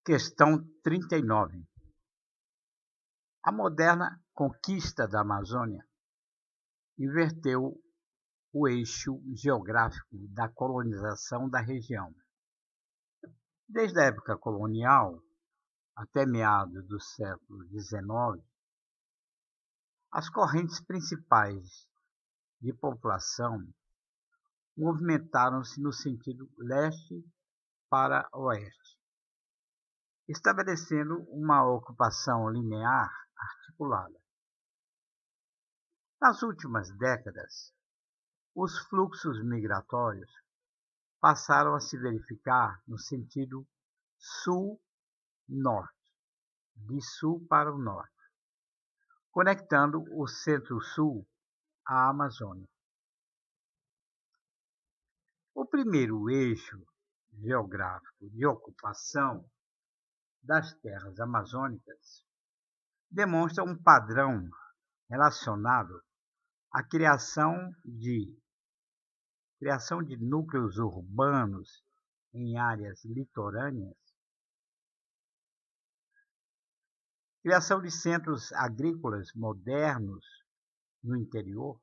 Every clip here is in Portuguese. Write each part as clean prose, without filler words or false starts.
Questão 39. A moderna conquista da Amazônia inverteu o eixo geográfico da colonização da região. Desde a época colonial até meados do século XIX, as correntes principais de população movimentaram-se no sentido leste para oeste, estabelecendo uma ocupação linear articulada. Nas últimas décadas, os fluxos migratórios passaram a se verificar no sentido sul-norte, de sul para o norte, conectando o centro-sul à Amazônia. O primeiro eixo geográfico de ocupação das terras amazônicas demonstra um padrão relacionado à criação de núcleos urbanos em áreas litorâneas, criação de centros agrícolas modernos no interior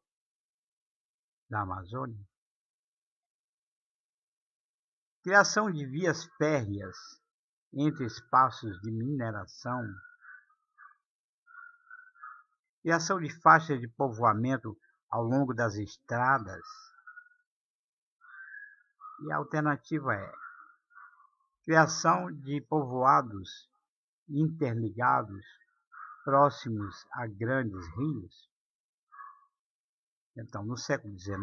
da Amazônia, criação de vias férreas entre espaços de mineração, criação de faixas de povoamento ao longo das estradas. E a alternativa é criação de povoados interligados próximos a grandes rios. Então, no século XIX,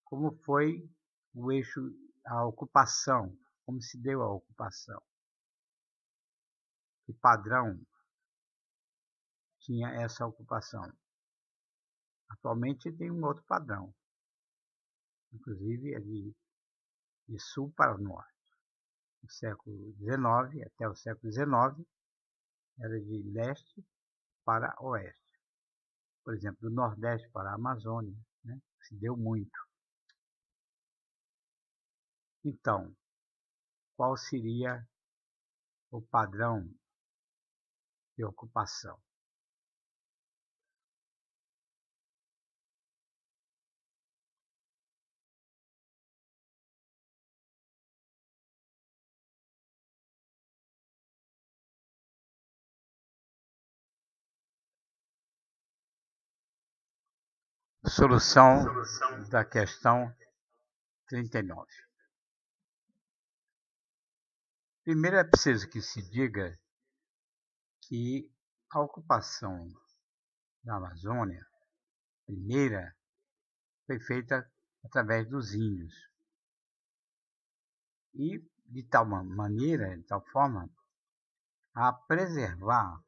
como foi o eixo, a ocupação, como se deu a ocupação? Que padrão tinha essa ocupação? Atualmente tem um outro padrão, inclusive é de sul para norte. No século XIX, até o século XIX, era de leste para oeste. Por exemplo, do Nordeste para a Amazônia, né? Se deu muito. Então, qual seria o padrão de ocupação? Solução da questão 39. Primeiro é preciso que se diga que a ocupação da Amazônia, primeira, foi feita através dos índios. E de tal maneira, de tal forma, a preservar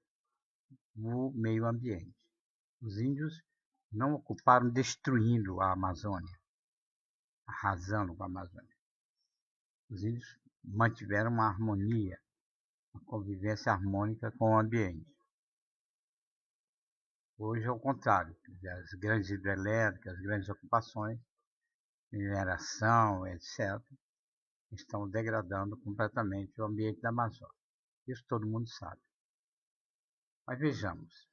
o meio ambiente. Os índios não ocuparam destruindo a Amazônia, arrasando com a Amazônia. Os índios mantiveram uma harmonia, uma convivência harmônica com o ambiente. Hoje é o contrário, as grandes hidrelétricas, as grandes ocupações, mineração, etc., estão degradando completamente o ambiente da Amazônia. Isso todo mundo sabe. Mas vejamos,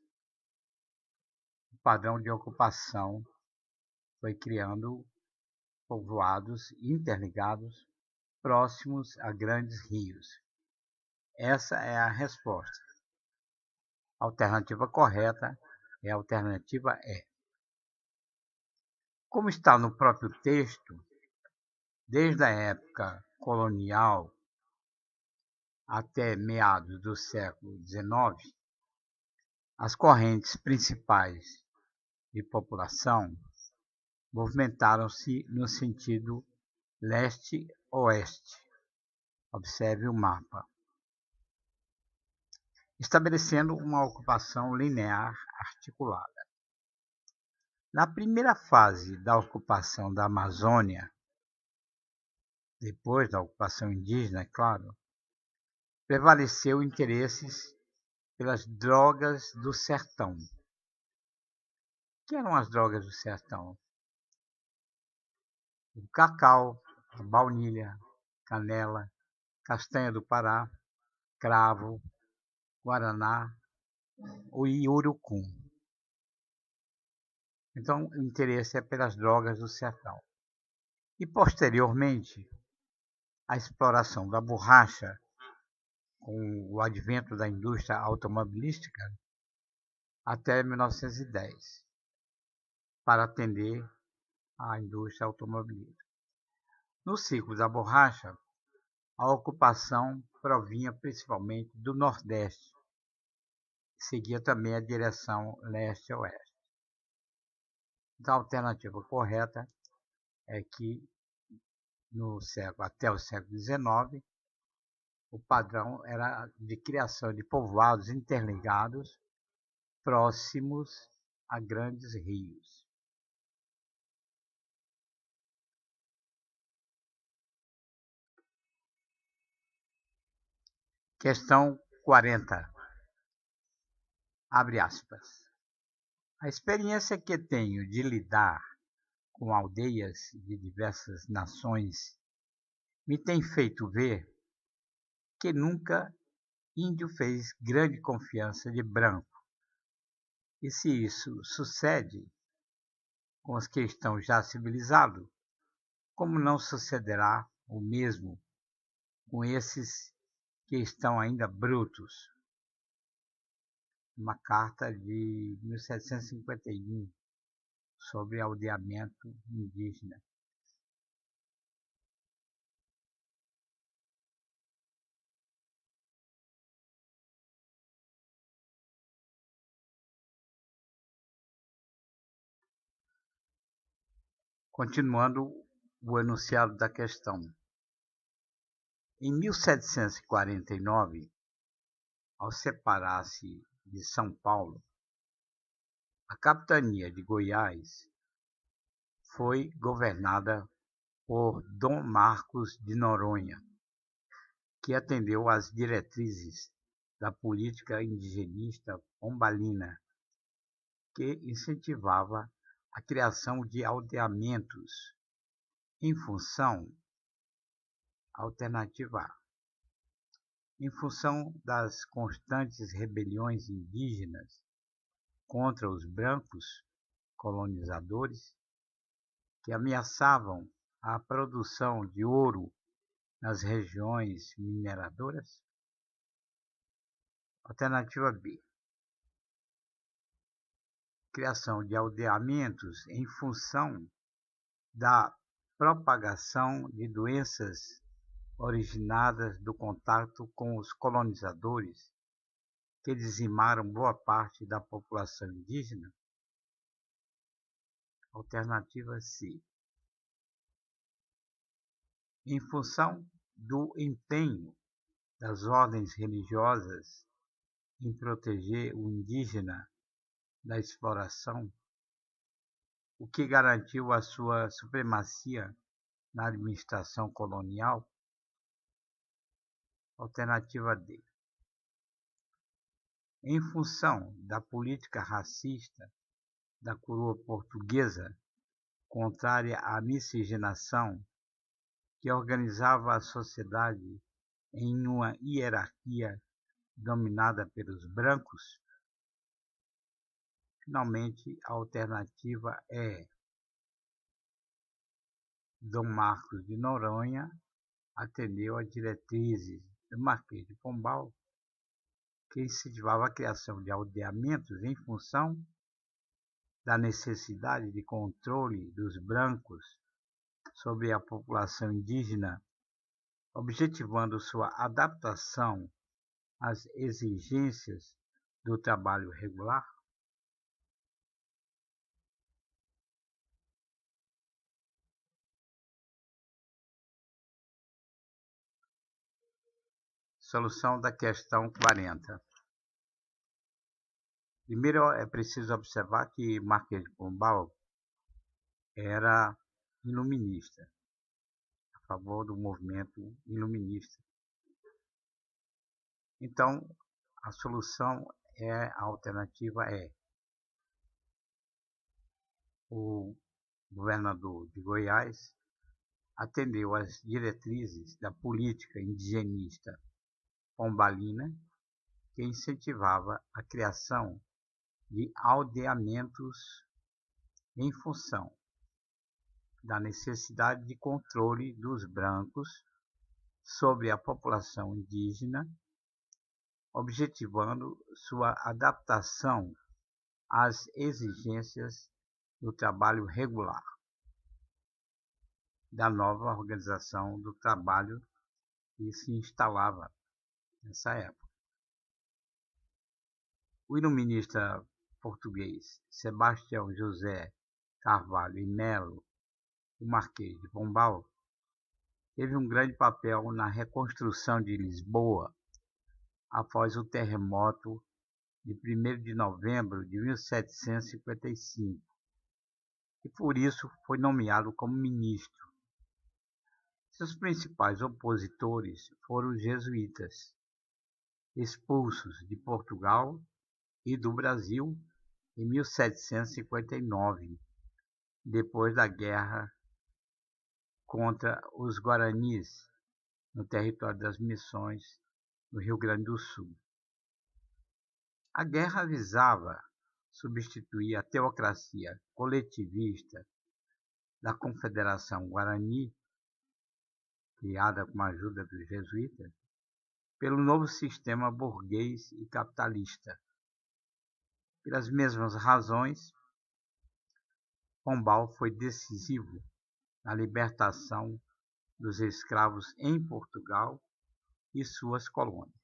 o padrão de ocupação foi criando povoados interligados próximos a grandes rios. Essa é a resposta. A alternativa correta é a alternativa E. Como está no próprio texto, desde a época colonial até meados do século XIX, as correntes principais de população movimentaram-se no sentido leste-oeste. Observe o mapa. Estabelecendo uma ocupação linear articulada. Na primeira fase da ocupação da Amazônia, depois da ocupação indígena, é claro, prevaleceu interesses pelas drogas do sertão. O que eram as drogas do sertão? O cacau, a baunilha, canela, castanha do Pará, cravo, guaraná e urucum. Então, o interesse é pelas drogas do sertão. E, posteriormente, a exploração da borracha, com o advento da indústria automobilística, até 1910, para atender à indústria automobilística. No ciclo da borracha, a ocupação provinha principalmente do Nordeste, que seguia também a direção leste-oeste. Então, a alternativa correta é que até o século XIX, o padrão era de criação de povoados interligados próximos a grandes rios. Questão 40. Abre aspas. A experiência que tenho de lidar com aldeias de diversas nações me tem feito ver que nunca índio fez grande confiança de branco. E se isso sucede com os que estão já civilizados, como não sucederá o mesmo com esses que estão ainda brutos? Uma carta de 1751 sobre aldeamento indígena. Continuando o enunciado da questão. Em 1749, ao separar-se de São Paulo, a capitania de Goiás foi governada por Dom Marcos de Noronha, que atendeu às diretrizes da política indigenista pombalina, que incentivava a criação de aldeamentos em função alternativa A. Em função das constantes rebeliões indígenas contra os brancos colonizadores, que ameaçavam a produção de ouro nas regiões mineradoras. Alternativa B. Criação de aldeamentos em função da propagação de doenças originadas do contato com os colonizadores, que dizimaram boa parte da população indígena. Alternativa C. Em função do empenho das ordens religiosas em proteger o indígena da exploração, o que garantiu a sua supremacia na administração colonial. Alternativa D. Em função da política racista da coroa portuguesa, contrária à miscigenação, que organizava a sociedade em uma hierarquia dominada pelos brancos. Finalmente, a alternativa é Dom Marcos de Noronha atendeu a diretrizes do Marquês de Pombal, que incentivava a criação de aldeamentos em função da necessidade de controle dos brancos sobre a população indígena, objetivando sua adaptação às exigências do trabalho regular. Solução da questão 40. Primeiro é preciso observar que Marquês de Pombal era iluminista, a favor do movimento iluminista. Então, a solução a alternativa é o governador de Goiás atendeu às diretrizes da política indigenista pombalina, que incentivava a criação de aldeamentos em função da necessidade de controle dos brancos sobre a população indígena, objetivando sua adaptação às exigências do trabalho regular, da nova organização do trabalho que se instalava nessa época. O iluminista português Sebastião José Carvalho e Melo, o Marquês de Pombal, teve um grande papel na reconstrução de Lisboa após o terremoto de 1º de novembro de 1755, e por isso foi nomeado como ministro. Seus principais opositores foram os jesuítas, expulsos de Portugal e do Brasil em 1759, depois da guerra contra os Guaranis, no território das Missões, no Rio Grande do Sul. A guerra visava substituir a teocracia coletivista da Confederação Guarani, criada com a ajuda dos jesuítas, pelo novo sistema burguês e capitalista. Pelas mesmas razões, Pombal foi decisivo na libertação dos escravos em Portugal e suas colônias.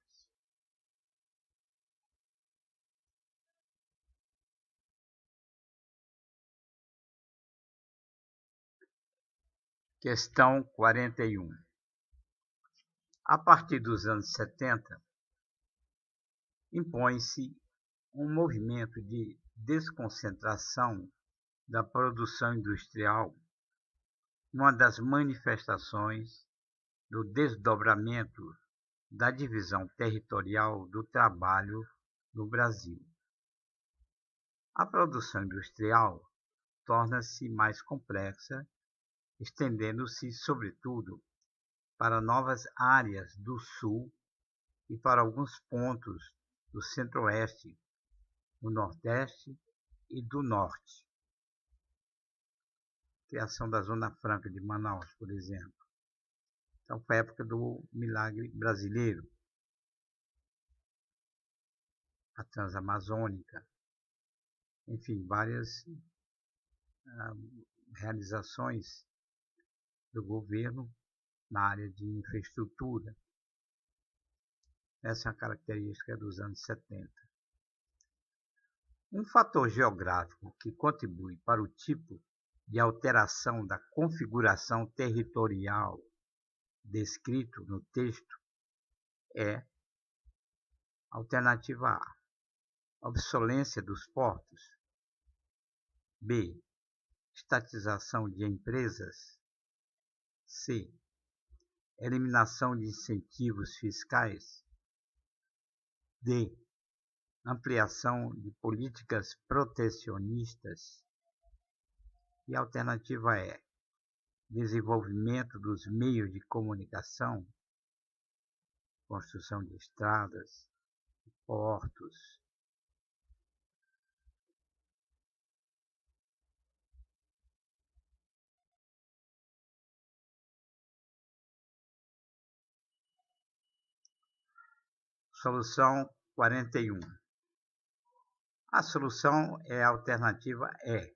Questão 41. A partir dos anos 70, impõe-se um movimento de desconcentração da produção industrial, uma das manifestações do desdobramento da divisão territorial do trabalho no Brasil. A produção industrial torna-se mais complexa, estendendo-se, sobretudo, para novas áreas do Sul e para alguns pontos do Centro-Oeste, do Nordeste e do Norte. Criação da Zona Franca de Manaus, por exemplo. Então, foi a época do Milagre Brasileiro, a Transamazônica, enfim, várias realizações do governo na área de infraestrutura. Essa é a característica dos anos 70. Um fator geográfico que contribui para o tipo de alteração da configuração territorial descrito no texto é alternativa A, obsolência dos portos. B, estatização de empresas. C, eliminação de incentivos fiscais. D, ampliação de políticas protecionistas. E a alternativa E, desenvolvimento dos meios de comunicação, construção de estradas, portos. Solução 41. A solução é a alternativa E,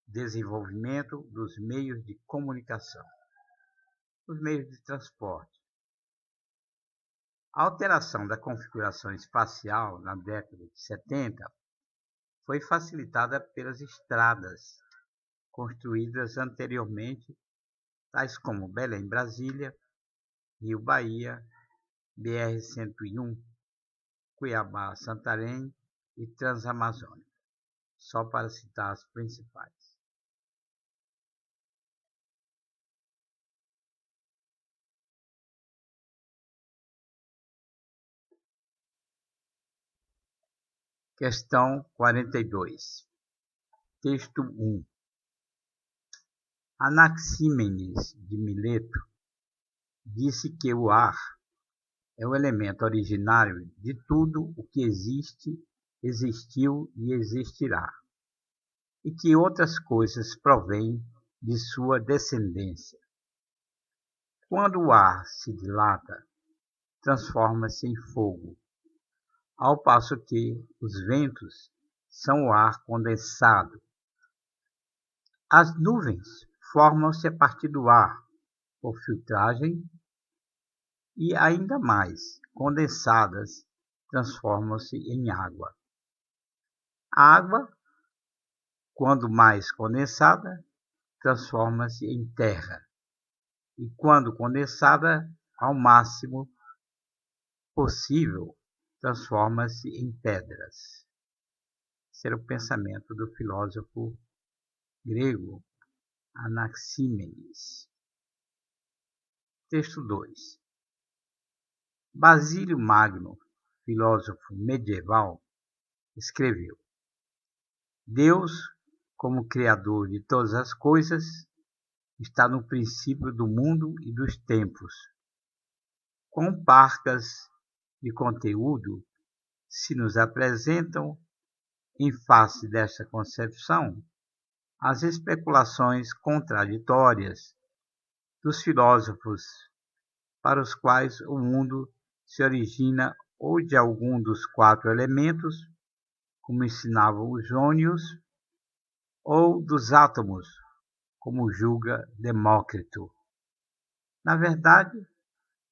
desenvolvimento dos meios de comunicação, os meios de transporte. A alteração da configuração espacial na década de 70 foi facilitada pelas estradas construídas anteriormente, tais como Belém-Brasília, Rio-Bahia, BR-101, Cuiabá-Santarém e Transamazônica, só para citar as principais. Questão 42. Texto 1. Anaxímenes de Mileto disse que o ar é o elemento originário de tudo o que existe, existiu e existirá, e que outras coisas provêm de sua descendência. Quando o ar se dilata, transforma-se em fogo, ao passo que os ventos são o ar condensado. As nuvens formam-se a partir do ar, por filtragem, e ainda mais, condensadas, transformam-se em água. A água, quando mais condensada, transforma-se em terra, e quando condensada ao máximo possível, transforma-se em pedras. Esse era o pensamento do filósofo grego Anaxímenes. Texto 2. Basílio Magno, filósofo medieval, escreveu: Deus, como Criador de todas as coisas, está no princípio do mundo e dos tempos. Quão parcas de conteúdo se nos apresentam em face desta concepção as especulações contraditórias dos filósofos, para os quais o mundo se origina ou de algum dos 4 elementos, como ensinavam os jônios, ou dos átomos, como julga Demócrito. Na verdade,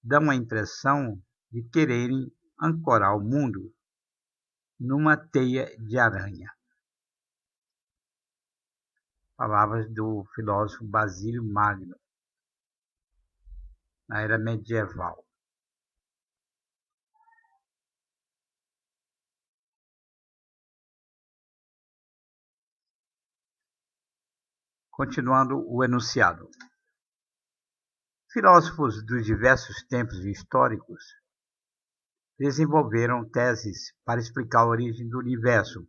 dão a impressão de quererem ancorar o mundo numa teia de aranha. Palavras do filósofo Basílio Magno, na era medieval. Continuando o enunciado. Filósofos dos diversos tempos históricos desenvolveram teses para explicar a origem do universo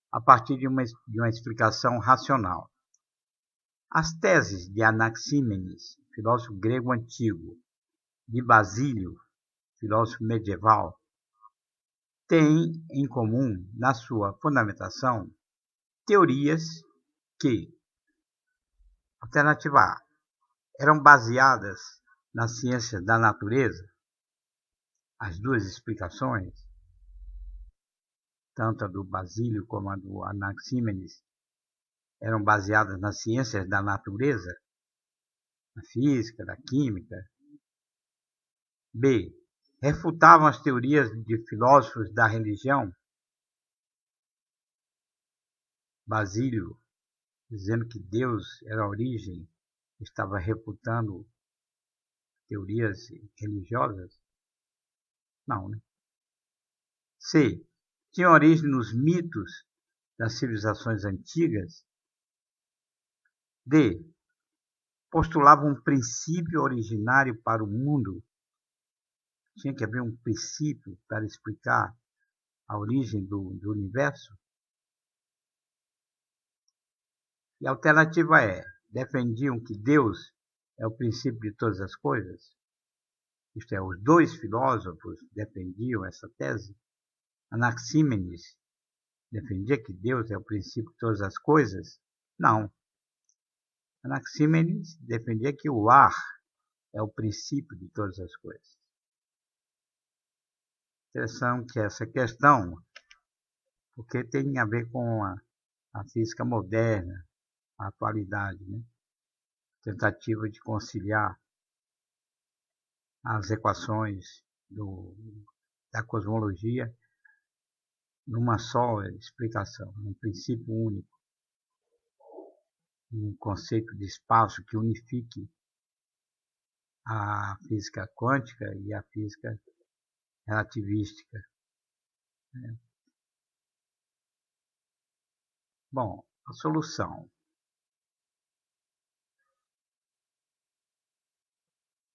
a partir de uma explicação racional. As teses de Anaxímenes, filósofo grego antigo, de Basílio, filósofo medieval, têm em comum, na sua fundamentação, teorias que, alternativa A, eram baseadas na ciência da natureza. As duas explicações, tanto a do Basílio como a do Anaxímenes, eram baseadas nas ciências da natureza, na física, da química. B, refutavam as teorias de filósofos da religião. Basílio, dizendo que Deus era a origem, estava refutando teorias religiosas? Não, né? C, tinha origem nos mitos das civilizações antigas. D, postulava um princípio originário para o mundo. Tinha que haver um princípio para explicar a origem do universo. E a alternativa é, defendiam que Deus é o princípio de todas as coisas. Isto é, os dois filósofos defendiam essa tese. Anaxímenes defendia que Deus é o princípio de todas as coisas? Não. Anaxímenes defendia que o ar é o princípio de todas as coisas. Interessante essa questão, porque tem a ver com a física moderna, a atualidade, né? Tentativa de conciliar as equações da cosmologia numa só explicação, num princípio único, um conceito de espaço que unifique a física quântica e a física relativística. Bom, a solução.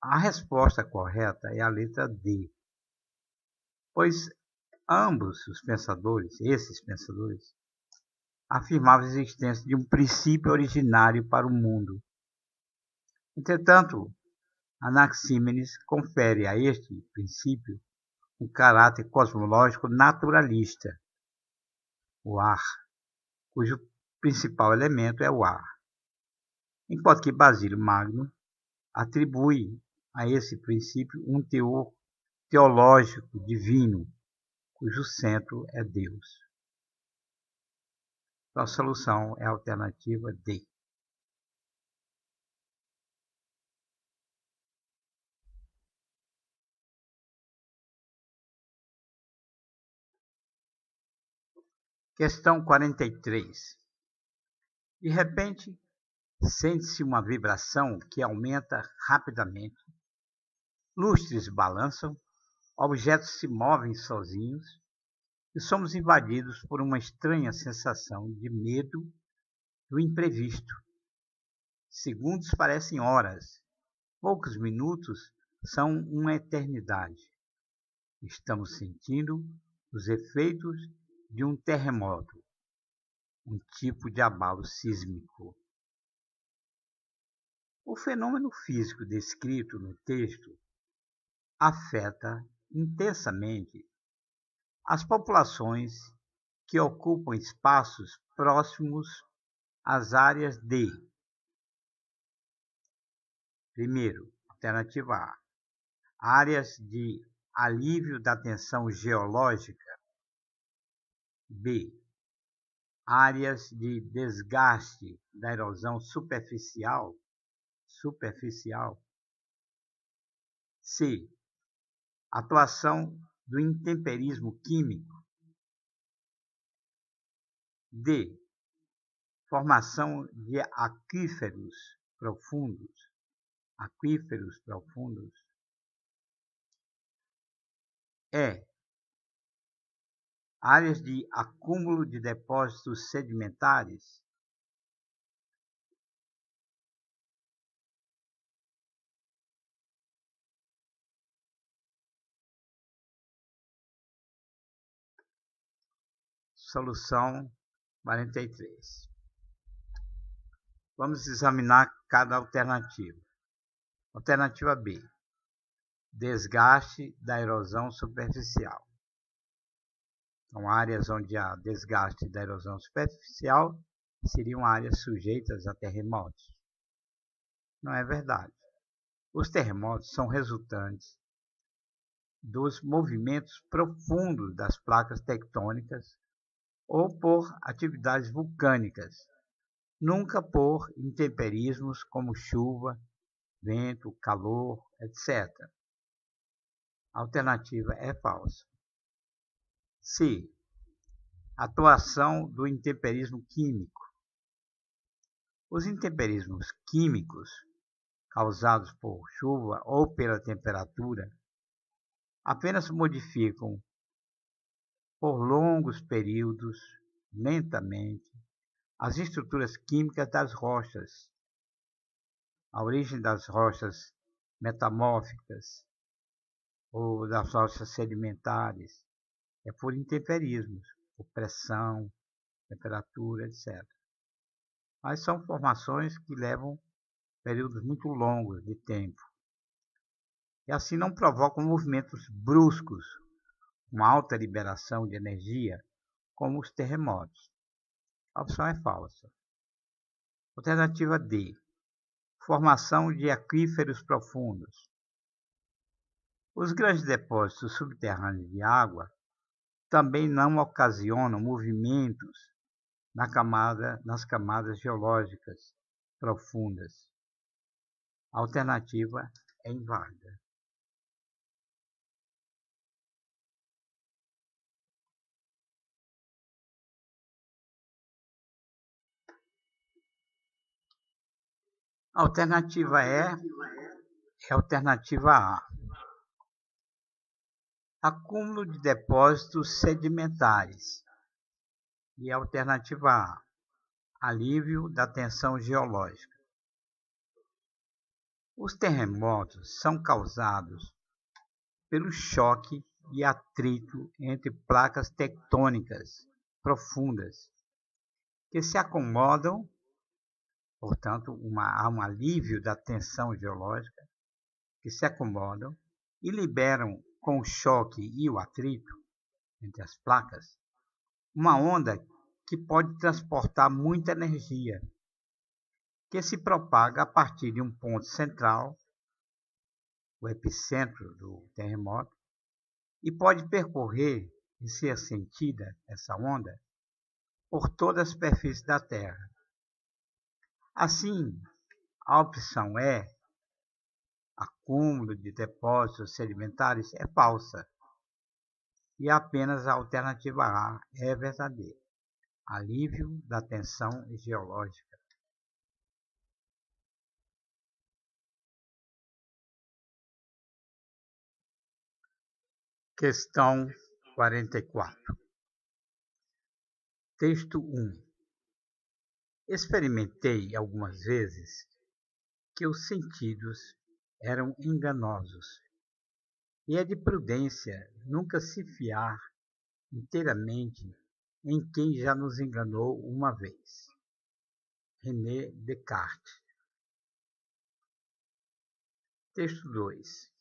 A resposta correta é a letra D, pois ambos os pensadores, esses pensadores, afirmavam a existência de um princípio originário para o mundo, Entretanto, Anaxímenes confere a este princípio um caráter cosmológico naturalista, o ar, cujo principal elemento é o ar, enquanto que Basílio Magno atribui a esse princípio um teor teológico divino, cujo centro é Deus. Então, a solução é a alternativa D. Questão 43. De repente, sente-se uma vibração que aumenta rapidamente, lustres balançam, objetos se movem sozinhos e somos invadidos por uma estranha sensação de medo do imprevisto. Segundos parecem horas, poucos minutos são uma eternidade. Estamos sentindo os efeitos de um terremoto, um tipo de abalo sísmico. O fenômeno físico descrito no texto afeta intensamente as populações que ocupam espaços próximos às áreas de: primeiro, alternativa A, áreas de alívio da tensão geológica; B, áreas de desgaste da erosão superficial; C, atuação do intemperismo químico; D, formação de aquíferos profundos. E, áreas de acúmulo de depósitos sedimentares. Solução 43. Vamos examinar cada alternativa. Alternativa B, desgaste da erosão superficial. Então, áreas onde há desgaste da erosão superficial seriam áreas sujeitas a terremotos. Não é verdade. Os terremotos são resultantes dos movimentos profundos das placas tectônicas ou por atividades vulcânicas, nunca por intemperismos como chuva, vento, calor, etc. A alternativa é falsa. C, atuação do intemperismo químico. Os intemperismos químicos causados por chuva ou pela temperatura apenas modificam por longos períodos, lentamente, as estruturas químicas das rochas. A origem das rochas metamórficas ou das rochas sedimentares é por intemperismos, por pressão, temperatura, etc. Mas são formações que levam períodos muito longos de tempo. E assim não provocam movimentos bruscos, com alta liberação de energia, como os terremotos. A opção é falsa. Alternativa D, formação de aquíferos profundos. Os grandes depósitos subterrâneos de água também não ocasionam movimentos nas camadas geológicas profundas. A alternativa é inválida. A alternativa é a alternativa A. Acúmulo de depósitos sedimentares. E a alternativa A, alívio da tensão geológica. Os terremotos são causados pelo choque e atrito entre placas tectônicas profundas, que se acomodam Portanto, há um alívio da tensão geológica, que se acomodam e liberam, com o choque e o atrito entre as placas, uma onda que pode transportar muita energia, que se propaga a partir de um ponto central, o epicentro do terremoto, e pode percorrer e ser sentida, essa onda, por toda a superfície da Terra. Assim, a opção E, acúmulo de depósitos sedimentares, é falsa, e apenas a alternativa A é verdadeira: alívio da tensão geológica. Questão 44. Texto 1. Experimentei algumas vezes que os sentidos eram enganosos, e é de prudência nunca se fiar inteiramente em quem já nos enganou uma vez. René Descartes. Texto 2.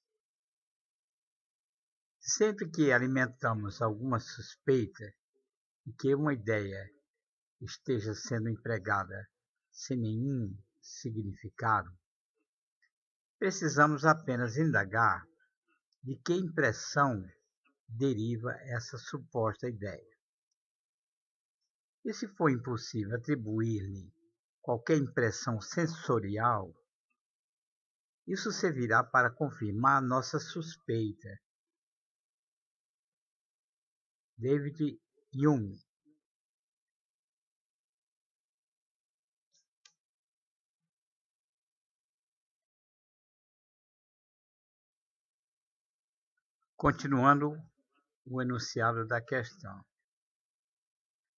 Sempre que alimentamos alguma suspeita de que uma ideia esteja sendo empregada sem nenhum significado, precisamos apenas indagar de que impressão deriva essa suposta ideia. E se for impossível atribuir-lhe qualquer impressão sensorial, isso servirá para confirmar nossa suspeita. David Hume. Continuando o enunciado da questão.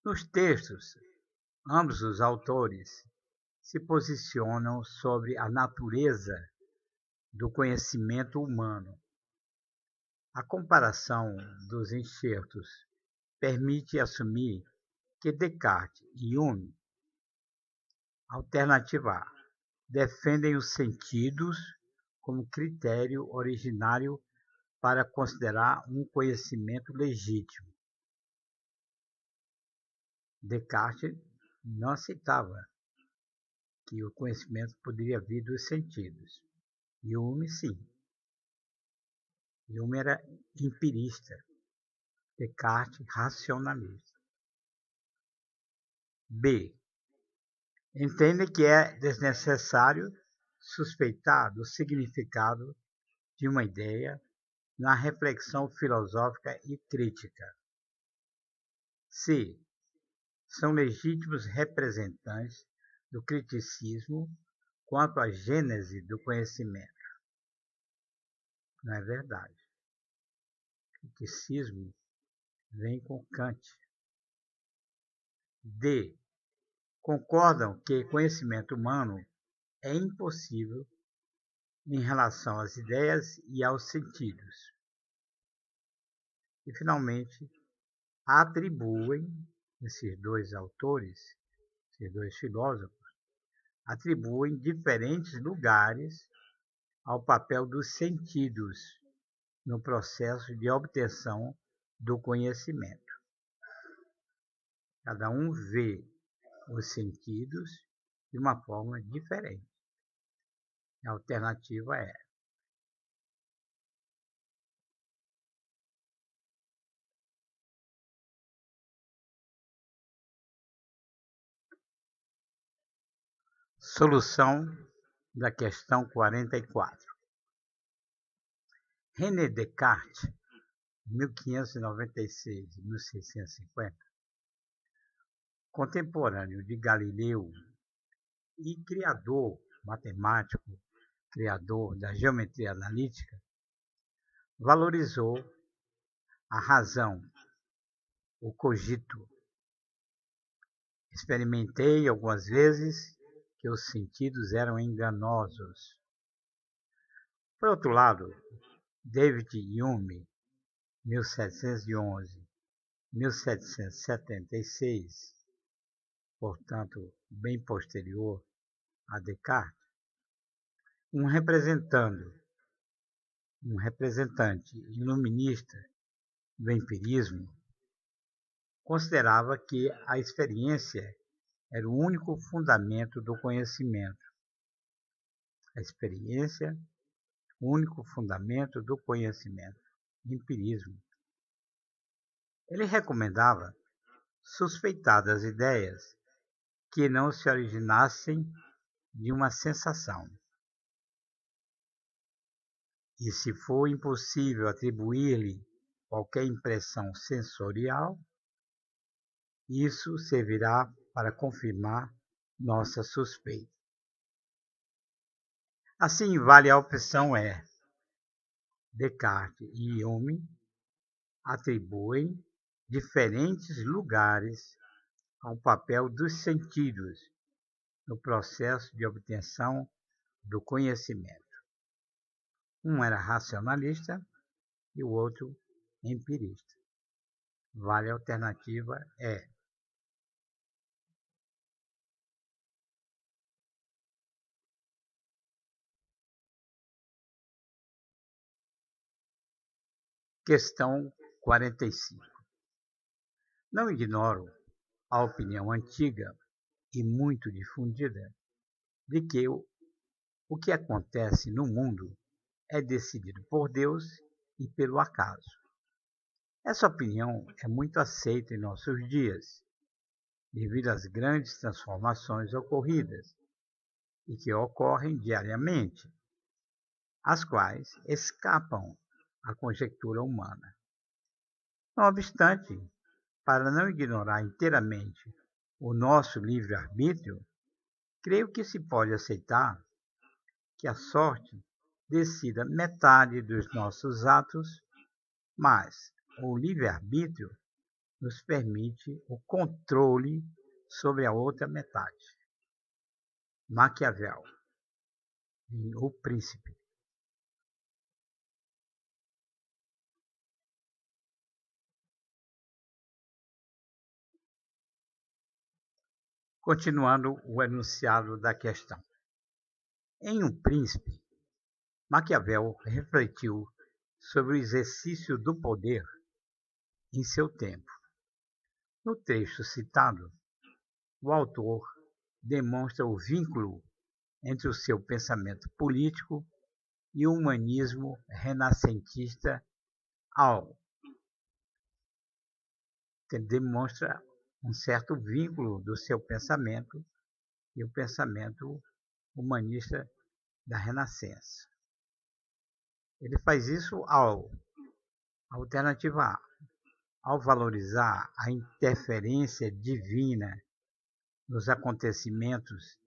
Nos textos, ambos os autores se posicionam sobre a natureza do conhecimento humano. A comparação dos enxertos permite assumir que Descartes e Hume, alternativa A, defendem os sentidos como critério originário para considerar um conhecimento legítimo. Descartes não aceitava que o conhecimento poderia vir dos sentidos. E Hume, sim. Hume era empirista, Descartes racionalista. B. Entende que é desnecessário suspeitar do significado de uma ideia na reflexão filosófica e crítica. C. São legítimos representantes do criticismo quanto à gênese do conhecimento. Não é verdade. O criticismo vem com Kant. D. Concordam que conhecimento humano é impossível em relação às ideias e aos sentidos. E, finalmente, atribuem, esses dois autores, esses dois filósofos, atribuem diferentes lugares ao papel dos sentidos no processo de obtenção do conhecimento. Cada um vê os sentidos de uma forma diferente. A alternativa é: solução da questão 44. René Descartes, 1596-1650, contemporâneo de Galileu e criador matemático, criador da geometria analítica, valorizou a razão, o cogito. Experimentei algumas vezes que os sentidos eram enganosos. Por outro lado, David Hume, 1711-1776, portanto, bem posterior, a Descartes, um representante iluminista do empirismo, considerava que a experiência era o único fundamento do conhecimento. A experiência, o único fundamento do conhecimento. Empirismo. Ele recomendava suspeitar das ideias que não se originassem de uma sensação. E se for impossível atribuir-lhe qualquer impressão sensorial, isso servirá para confirmar nossa suspeita. Assim, vale a opção E. Descartes e Hume atribuem diferentes lugares ao papel dos sentidos no processo de obtenção do conhecimento. Um era racionalista e o outro empirista. Vale a alternativa E. Questão 45. Não ignoro a opinião antiga e muito difundida de que o que acontece no mundo é decidido por Deus e pelo acaso. Essa opinião é muito aceita em nossos dias, devido às grandes transformações ocorridas e que ocorrem diariamente, as quais escapam à conjectura humana. Não obstante, para não ignorar inteiramente o nosso livre-arbítrio, creio que se pode aceitar que a sorte decida metade dos nossos atos, mas o livre-arbítrio nos permite o controle sobre a outra metade. Maquiavel, em O Príncipe. Continuando o enunciado da questão. Em O Príncipe, Maquiavel refletiu sobre o exercício do poder em seu tempo. No trecho citado, o autor demonstra o vínculo entre o seu pensamento político e o humanismo renascentista demonstra um certo vínculo do seu pensamento e o pensamento humanista da Renascença. Ele faz isso alternativa A, ao valorizar a interferência divina nos acontecimentos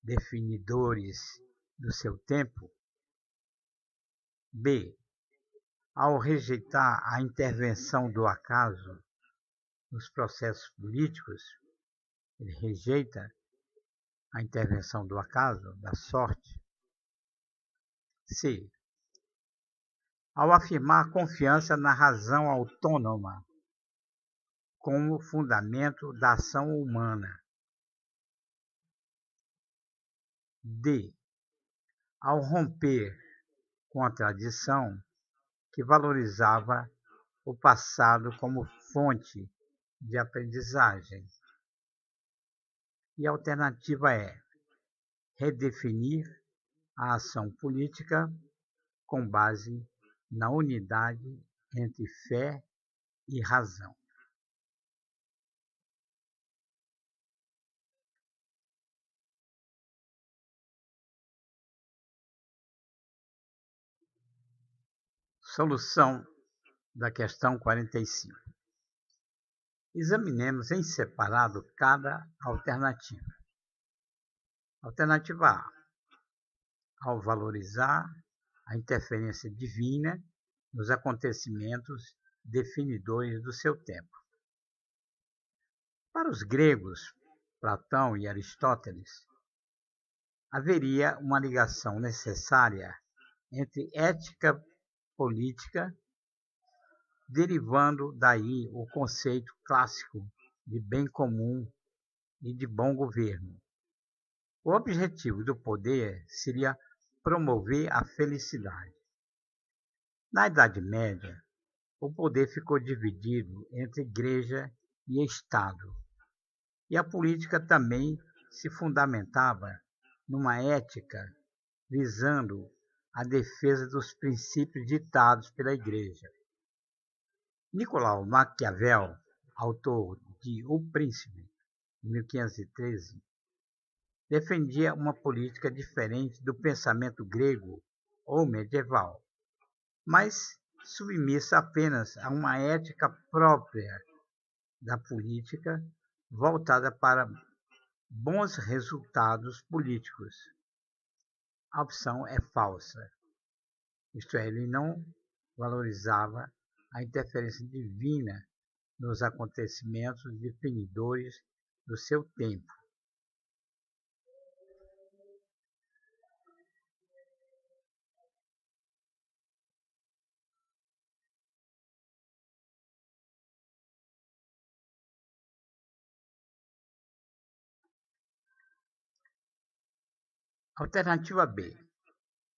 definidores do seu tempo. B, ao rejeitar a intervenção do acaso nos processos políticos. Ele rejeita a intervenção do acaso, da sorte. C, ao afirmar a confiança na razão autônoma como fundamento da ação humana. D, ao romper com a tradição que valorizava o passado como fonte de aprendizagem. E a alternativa é redefinir a ação política com base na unidade entre fé e razão. Solução da questão 45. Examinemos em separado cada alternativa. Alternativa A, ao valorizar a interferência divina nos acontecimentos definidores do seu tempo. Para os gregos, Platão e Aristóteles, haveria uma ligação necessária entre ética política, derivando daí o conceito clássico de bem comum e de bom governo. O objetivo do poder seria promover a felicidade. Na Idade Média, o poder ficou dividido entre Igreja e Estado, e a política também se fundamentava numa ética visando a defesa dos princípios ditados pela Igreja. Nicolau Maquiavel, autor de O Príncipe, em 1513, defendia uma política diferente do pensamento grego ou medieval, mas submissa apenas a uma ética própria da política voltada para bons resultados políticos. A opção é falsa, isto é, ele não valorizava a interferência divina nos acontecimentos definidores do seu tempo. Alternativa B.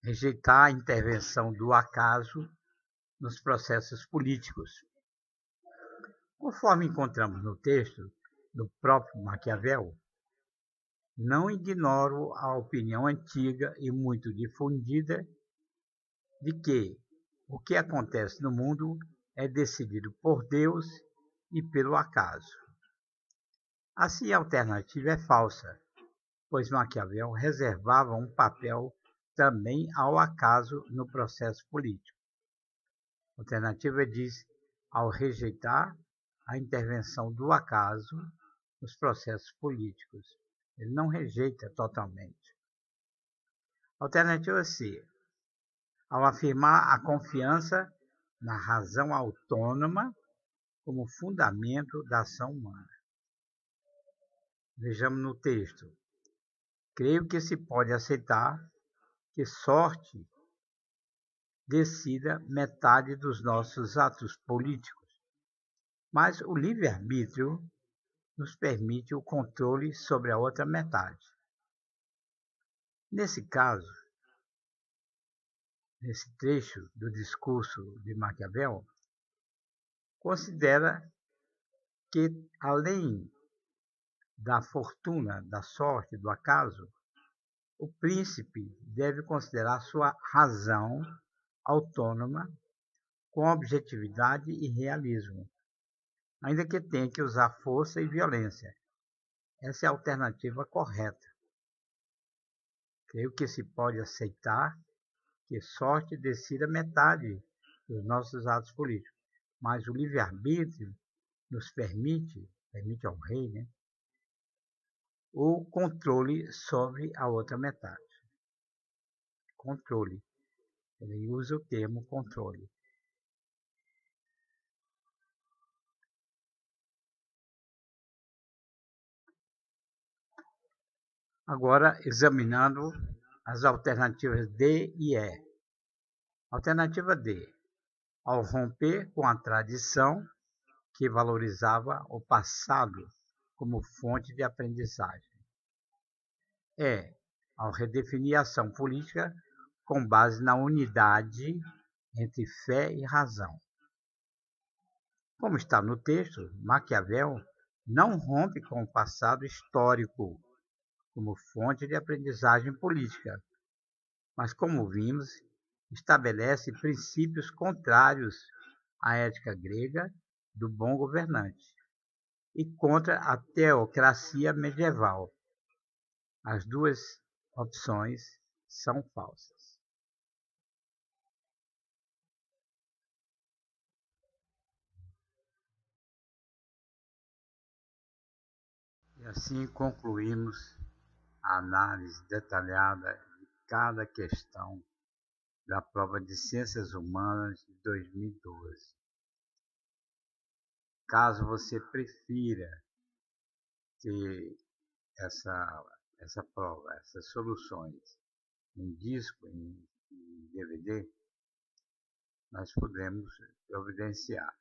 Rejeitar a intervenção do acaso nos processos políticos. Conforme encontramos no texto do próprio Maquiavel, não ignoro a opinião antiga e muito difundida de que o que acontece no mundo é decidido por Deus e pelo acaso. Assim, a alternativa é falsa, pois Maquiavel reservava um papel também ao acaso no processo político. A alternativa diz, ao rejeitar a intervenção do acaso nos processos políticos. Ele não rejeita totalmente. Alternativa C. Ao afirmar a confiança na razão autônoma como fundamento da ação humana. Vejamos no texto. Creio que se pode aceitar que sorte decida metade dos nossos atos políticos, mas o livre-arbítrio nos permite o controle sobre a outra metade. Nesse caso, nesse trecho do discurso de Maquiavel, considera que, além da fortuna, da sorte, do acaso, o príncipe deve considerar sua razão autônoma com objetividade e realismo, ainda que tenha que usar força e violência. Essa é a alternativa correta. Creio que se pode aceitar que sorte decida metade dos nossos atos políticos, mas o livre-arbítrio nos permite ao rei, o controle sobre a outra metade. Controle. Ele usa o termo controle. Agora, examinando as alternativas D e E. Alternativa D. Ao romper com a tradição que valorizava o passado como fonte de aprendizagem. E. Ao redefinir a ação política com base na unidade entre fé e razão. Como está no texto, Maquiavel não rompe com o passado histórico como fonte de aprendizagem política, mas, como vimos, estabelece princípios contrários à ética grega do bom governante e contra a teocracia medieval. As duas opções são falsas. E assim concluímos a análise detalhada de cada questão da prova de Ciências Humanas de 2012. Caso você prefira ter essa prova, essas soluções em disco, em DVD, nós podemos providenciar.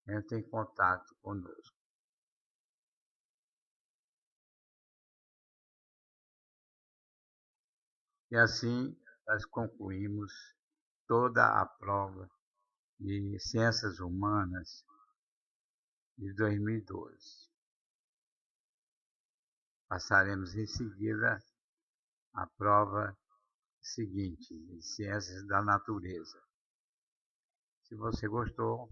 Entre em contato conosco. E assim nós concluímos toda a prova de Ciências Humanas de 2012. Passaremos em seguida a prova seguinte, de Ciências da Natureza. Se você gostou,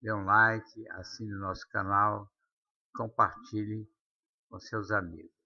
dê um like, assine o nosso canal, compartilhe com seus amigos.